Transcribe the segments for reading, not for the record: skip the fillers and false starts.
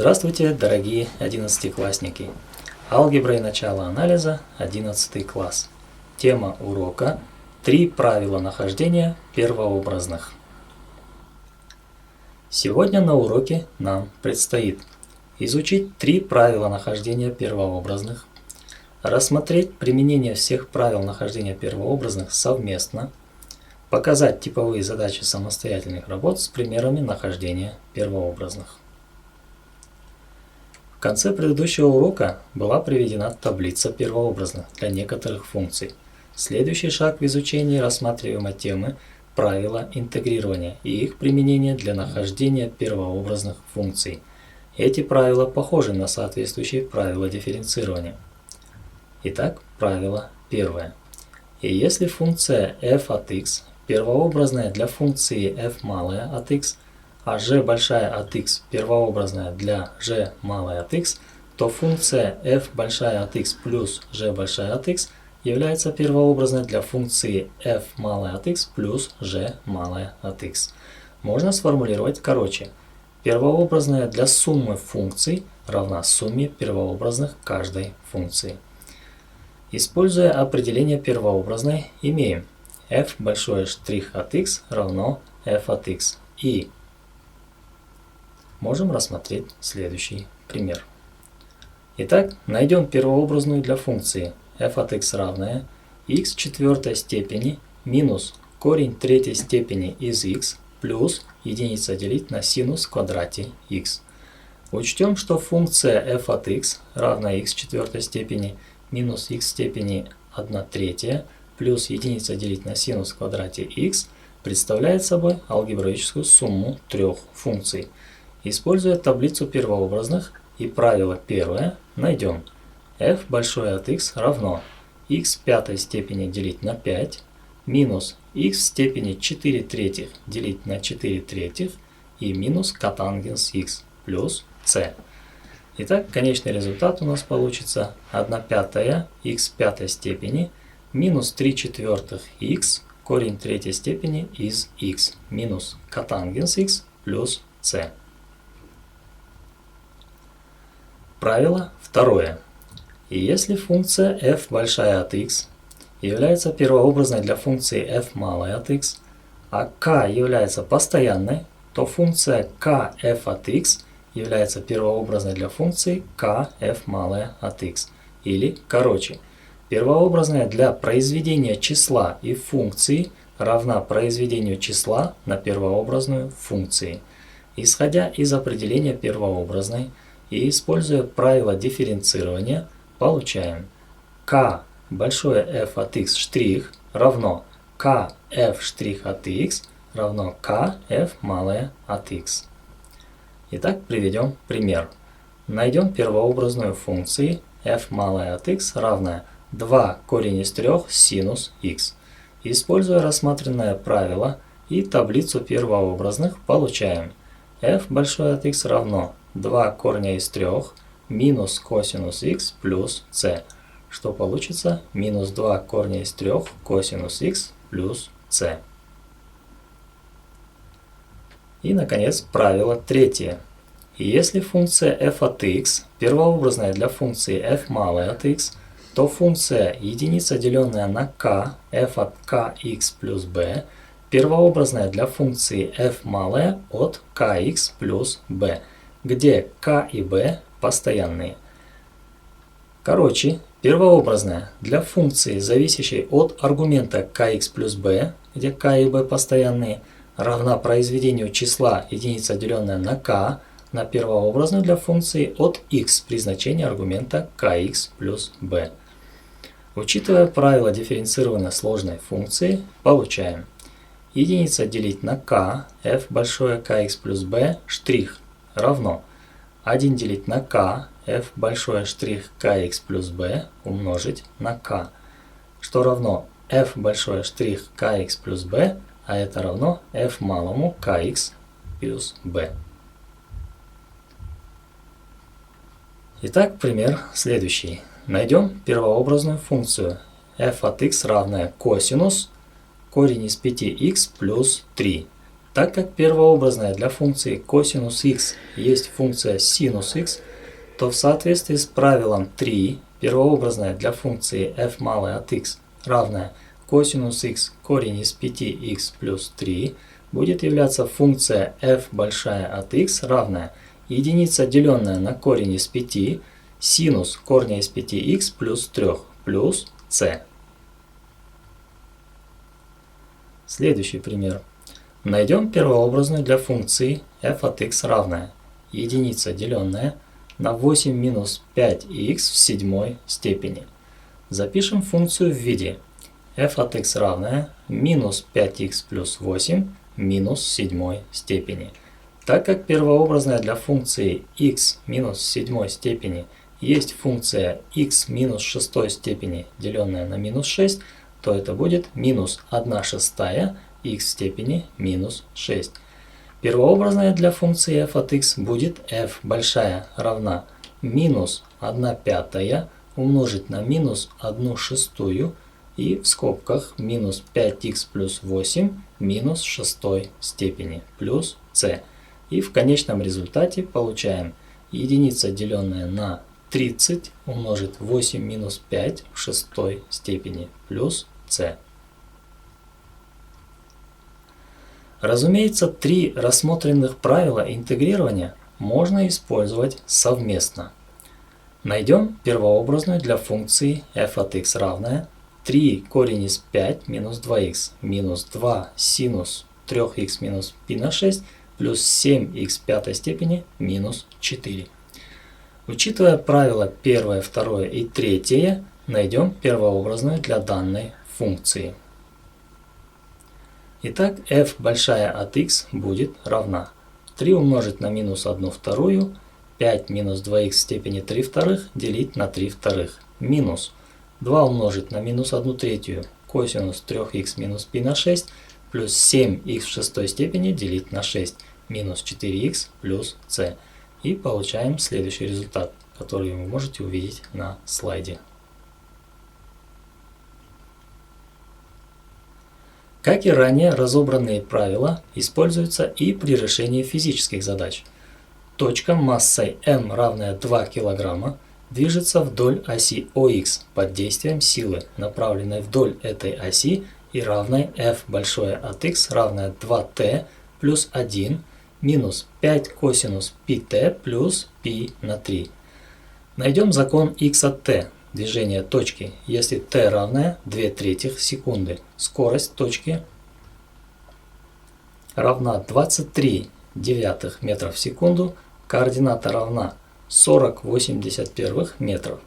Здравствуйте, дорогие одиннадцатиклассники! Алгебра и начало анализа, 11 класс. Тема урока – 3 правила нахождения первообразных. Сегодня на уроке нам предстоит изучить 3 правила нахождения первообразных, рассмотреть применение всех правил нахождения первообразных совместно, показать типовые задачи самостоятельных работ с примерами нахождения первообразных. В конце предыдущего урока была приведена таблица первообразных для некоторых функций. Следующий шаг в изучении рассматриваемой темы – правила интегрирования и их применение для нахождения первообразных функций. Эти правила похожи на соответствующие правила дифференцирования. Итак, правило первое. И если функция f от x первообразная для функции f малая от x, а g большая от x первообразная для g малая от x, то функция f большая от x плюс g большая от x является первообразной для функции f малая от x плюс g малая от x. Можно сформулировать короче. Первообразная для суммы функций равна сумме первообразных каждой функции. Используя определение первообразной, имеем f большое штрих от x равно f от x. И можем рассмотреть следующий пример. Итак, найдем первообразную для функции f от x равная x четвертой степени минус корень третьей степени из x плюс единица делить на синус в квадрате x. Учтем, что функция f от x равна x четвертой степени минус x степени 1 третья плюс единица делить на синус в квадрате x представляет собой алгебраическую сумму трех функций. Используя таблицу первообразных и правило первое, найдем f большое от x равно x пятой степени делить на 5 минус x в степени 4 третьих делить на 4 третьих и минус котангенс x плюс c. Итак, конечный результат у нас получится 1 пятая x пятой степени минус 3 четвертых x корень третьей степени из x минус котангенс x плюс c. Правило второе. И если функция f большая от x является первообразной для функции f малая от x, а k является постоянной, то функция k f от x является первообразной для функции k f малая от x. Или, короче, первообразная для произведения числа и функции равна произведению числа на первообразную функции. Исходя из определения первообразной и используя правило дифференцирования, получаем k большое f от x штрих равно k f штрих от x равно k f малая от x. Итак, приведем пример. Найдем первообразную функции f малая от x равная 2 корень из 3 синус x. Используя рассмотренное правило и таблицу первообразных, получаем f большое от x равно 2 корня из 3 минус косинус x плюс c, что получится минус 2 корня из 3 косинус x плюс c. И, наконец, правило третье. И если функция f от x первообразная для функции f малая от x, то функция единица, деленная на k, f от kx плюс b, первообразная для функции f малая от kx плюс b, где k и b постоянные. Короче, первообразная для функции, зависящей от аргумента kx плюс b, где k и b постоянные, равна произведению числа единица, деленная на k, на первообразную для функции от x при значении аргумента kx плюс b. Учитывая правило дифференцирования сложной функции, получаем единица делить на k, f большое kx плюс b штрих равно 1 делить на k, f большое штрих kx плюс b умножить на k, что равно f большое штрих kx плюс b, а это равно f малому kx плюс b. Итак, пример следующий. Найдем первообразную функцию f от x равная косинус корень из 5x плюс 3. Так как первообразная для функции косинус х есть функция синус х, то в соответствии с правилом 3 первообразная для функции f малая от x равная косинус х корень из 5х плюс 3 будет являться функция f большая от x равная единица, деленная на корень из 5, синус корня из 5х плюс 3 плюс c. Следующий пример. Найдем первообразную для функции f от x равная единица, деленная на 8 минус 5х в седьмой степени. Запишем функцию в виде f от x равная минус 5х плюс 8 минус седьмой степени. Так как первообразная для функции x минус седьмой степени есть функция x минус шестой степени, деленная на минус 6, то это будет минус 1 шестая x в степени минус 6. Первообразная для функции f от x будет f большая равна минус 1 пятая умножить на минус 1 шестую и в скобках минус 5х плюс 8 минус шестой степени плюс c. И в конечном результате получаем единица, деленная на 30 умножить 8 минус 5 в шестой степени плюс c. Разумеется, три рассмотренных правила интегрирования можно использовать совместно. Найдем первообразную для функции f от x равная 3 корень из 5 минус 2х минус 2 синус 3х минус π на 6 плюс 7х пятой степени минус 4. Учитывая правила первое, второе и третье, найдем первообразную для данной функции. Итак, f большая от x будет равна 3 умножить на минус 1 вторую, 5 минус 2х в степени 3 вторых делить на 3 вторых, минус 2 умножить на минус 1 третью, косинус 3х минус π на 6, плюс 7х в шестой степени делить на 6, минус 4х плюс c. И получаем следующий результат, который вы можете увидеть на слайде. Как и ранее, разобранные правила используются и при решении физических задач. Точка массой m равная 2 кг движется вдоль оси OX под действием силы, направленной вдоль этой оси и равной f большое от x равная 2t плюс 1 минус 5 косинус πt плюс π на 3. Найдем закон x от t, движение точки, если t равная 2/3 секунды. Скорость точки равна 23/9 метров в секунду, координата равна 40/81 метров.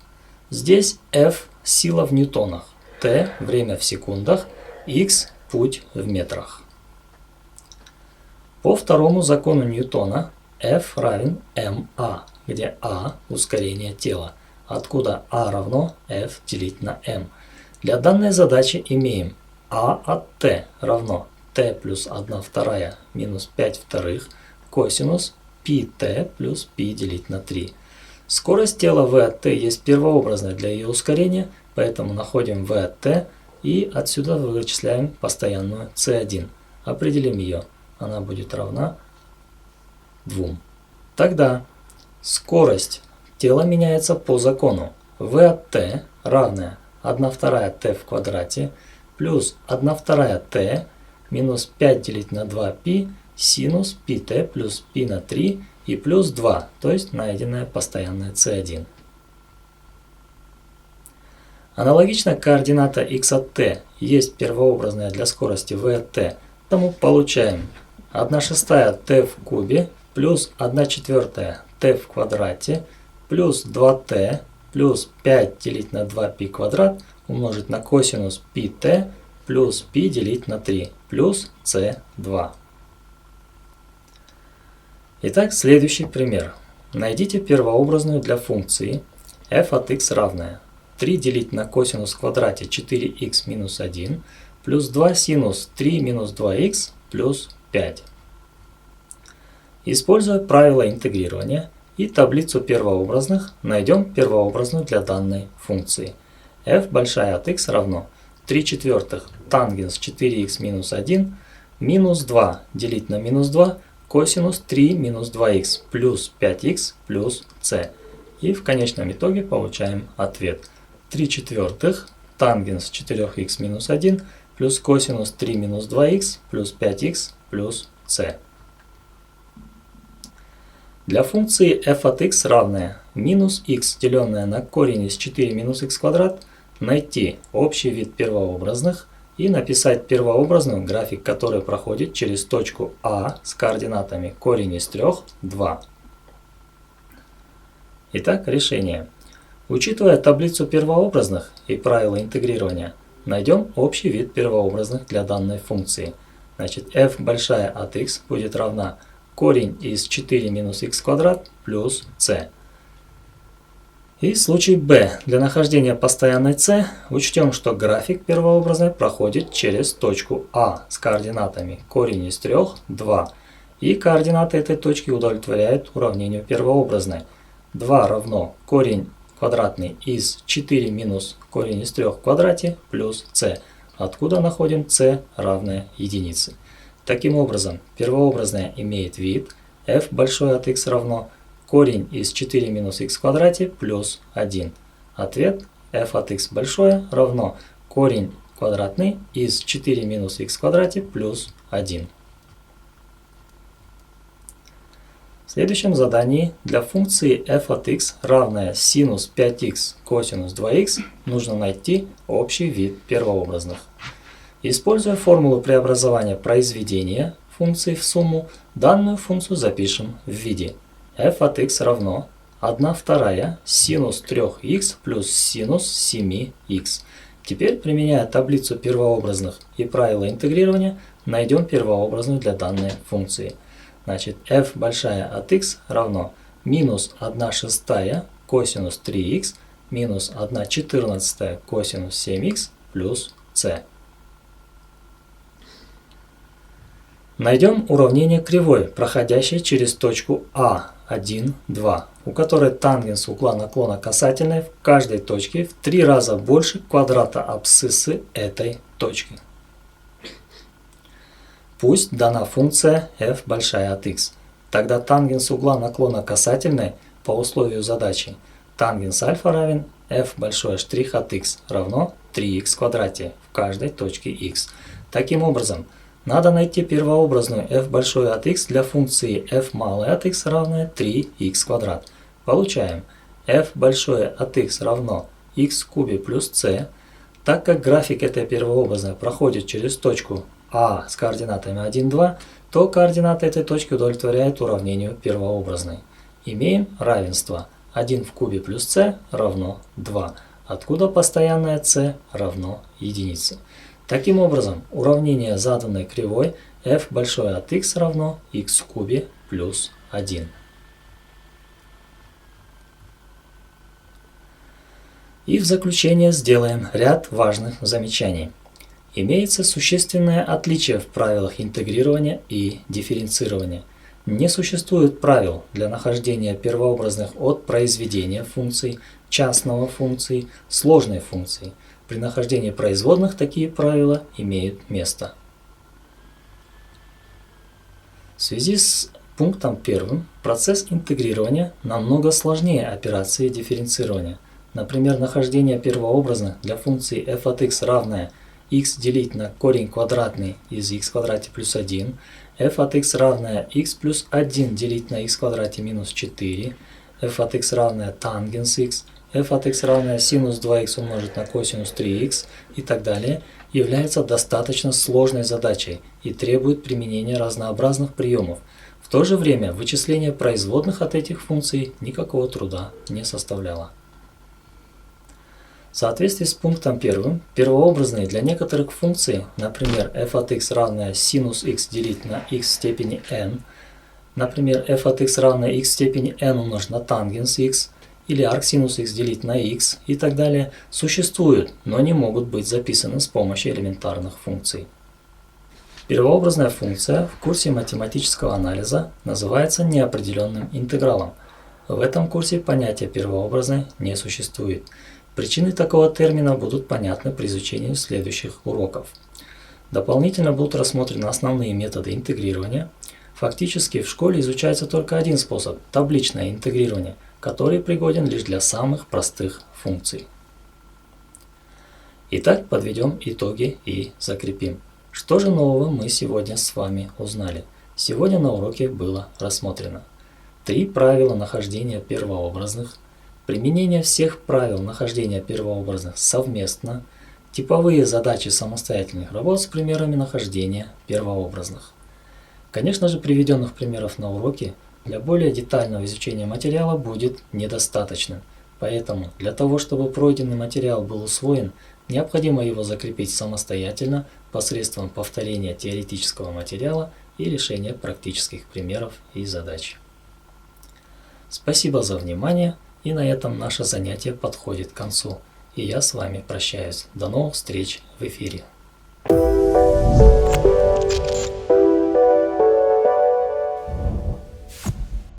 Здесь f – сила в ньютонах, t – время в секундах, x – путь в метрах. По второму закону Ньютона F равен ma, где a – ускорение тела, откуда a равно F делить на m. Для данной задачи имеем a от t равно t плюс 1 вторая минус 5 вторых косинус pt плюс p делить на 3. Скорость тела v от t есть первообразная для ее ускорения, поэтому находим v от t и отсюда вычисляем постоянную c1. Определим ее. Она будет равна 2. Тогда скорость тела меняется по закону v от t равная 1 вторая t в квадрате плюс 1 вторая t минус 5 делить на 2π синус πt плюс π на 3 и плюс 2, то есть найденная постоянная c1. Аналогично координата x от t есть первообразная для скорости v от t, поэтому получаем 1 шестая t в кубе плюс 1 четвертая t в квадрате плюс 2t плюс 5 делить на 2π квадрат умножить на косинус πt плюс π делить на 3 плюс c2. Итак, следующий пример. Найдите первообразную для функции f от x равная 3 делить на косинус в квадрате 4х минус 1 плюс 2 синус 3 минус 2х плюс 5. Используя правило интегрирования и таблицу первообразных, найдем первообразную для данной функции. f большая от x равно 3/4 тангенс 4х минус 1 минус 2 делить на минус 2 косинус 3 минус 2х плюс 5х плюс c. И в конечном итоге получаем ответ. 3/4 тангенс 4х минус 1 плюс косинус 3 минус 2х плюс 5х плюс c. Для функции f от x равная минус x, деленное на корень из 4 минус x квадрат, найти общий вид первообразных и написать первообразную, график который проходит через точку А с координатами корень из 3, 2. Итак, решение. Учитывая таблицу первообразных и правила интегрирования, найдем общий вид первообразных для данной функции. Значит, f большая от x будет равна корень из 4 минус x квадрат плюс c. И случай b. Для нахождения постоянной c учтем, что график первообразной проходит через точку А с координатами корень из 3, 2. И координаты этой точки удовлетворяют уравнению первообразной. 2 равно корень квадратный из 4 минус корень из 3 в квадрате плюс c. Откуда находим c равное единице. Таким образом, первообразная имеет вид f большой от x равно корень из 4 минус x в квадрате плюс 1. Ответ f от x большое равно корень квадратный из 4 минус x в квадрате плюс 1. В следующем задании для функции f от x равная синус 5х косинус 2х нужно найти общий вид первообразных. Используя формулу преобразования произведения функции в сумму, данную функцию запишем в виде f от x равно 1/2 синус 3х плюс синус 7х. Теперь, применяя таблицу первообразных и правила интегрирования, найдем первообразную для данной функции. Значит, f большая от x равно минус 1/6 косинус 3х минус 1/14 косинус 7х плюс c. Найдем уравнение кривой, проходящей через точку А1, 2, у которой тангенс угла наклона касательной в каждой точке в 3 раза больше квадрата абсциссы этой точки. Пусть дана функция f большая от x. Тогда тангенс угла наклона касательной по условию задачи тангенс альфа равен f большое штрих от x равно 3х в квадрате в каждой точке x. Таким образом, надо найти первообразную f большое от x для функции f малое от x равное 3х квадрат. Получаем f большое от x равно x в кубе плюс c. Так как график этой первообразной проходит через точку А с координатами 1, 2, то координаты этой точки удовлетворяют уравнению первообразной. Имеем равенство 1 в кубе плюс c равно 2, откуда постоянная c равно единице. Таким образом, уравнение заданной кривой f большое от x равно x в кубе плюс 1. И в заключение сделаем ряд важных замечаний. Имеется существенное отличие в правилах интегрирования и дифференцирования. Не существует правил для нахождения первообразных от произведения функций, частного функции, сложной функции. При нахождении производных такие правила имеют место. В связи с пунктом 1 процесс интегрирования намного сложнее операции дифференцирования. Например, нахождение первообразных для функции f от x равное x делить на корень квадратный из x в квадрате плюс 1, f от x равное x плюс 1 делить на x в квадрате минус 4, f от x равное тангенс x, f от x равное синус 2х умножить на косинус 3х и так далее, является достаточно сложной задачей и требует применения разнообразных приемов. В то же время вычисление производных от этих функций никакого труда не составляло. В соответствии с пунктом 1, первообразные для некоторых функций, например, f от x равное синус x делить на x в степени n, например, f от x равное x в степени n умножить на тангенс x, или арксинус x делить на x и так далее, существуют, но не могут быть записаны с помощью элементарных функций. Первообразная функция в курсе математического анализа называется неопределенным интегралом. В этом курсе понятия первообразной не существует. Причины такого термина будут понятны при изучении следующих уроков. Дополнительно будут рассмотрены основные методы интегрирования. Фактически в школе изучается только один способ – табличное интегрирование, который пригоден лишь для самых простых функций. Итак, подведем итоги и закрепим. Что же нового мы сегодня с вами узнали? Сегодня на уроке было рассмотрено 3 правила нахождения первообразных, применение всех правил нахождения первообразных совместно, типовые задачи самостоятельных работ с примерами нахождения первообразных. Конечно же, приведенных примеров на уроке для более детального изучения материала будет недостаточно. Поэтому для того, чтобы пройденный материал был усвоен, необходимо его закрепить самостоятельно посредством повторения теоретического материала и решения практических примеров и задач. Спасибо за внимание, и на этом наше занятие подходит к концу. И я с вами прощаюсь. До новых встреч в эфире.